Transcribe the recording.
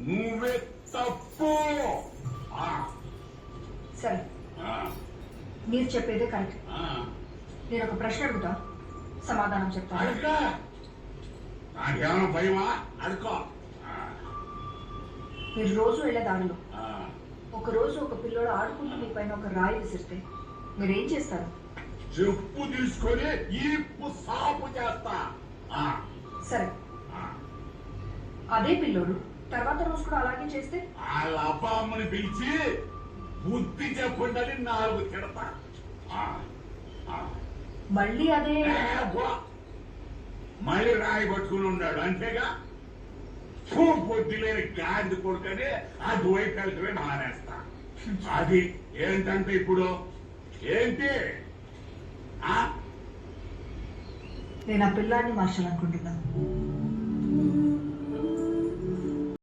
నువ్వే తప్పు. సరే, మీరు చెప్పేదే కరెక్ట్. నేను ఒక ప్రశ్న అడుగుతా, సమాధానం చెప్తాను. అడుకో, నాకేమైనా భయమా? అడుకో. మీరు రోజు వెళ్ళే దారిలో ఒక రోజు ఒక పిల్లోడు ఆడుకుంటూ మీ పైన ఒక రాయి విసిరితే మీరేం చేస్తారు? చెప్పు తీసుకొని ఈపు సాపు చేస్తా. సరే, అదే పిల్లోడు తర్వాత రోజు కూడా అలాగే చేస్తే? వాళ్ళ అబ్బమ్మని పిలిచి బుద్ధి చెప్పండి 4 తిడతా. మళ్ళీ అదే మళ్ళీ రాయి పట్టుకుని ఉన్నాడు అంతేగా. పొద్దు లేని గాడి కొడుకని అటువైపు వెళ్తే మానేస్తా. అది ఏంటంటే ఇప్పుడు ఏంటి? నేను ఆ పిల్లాన్ని మార్చాలనుకుంటున్నాను.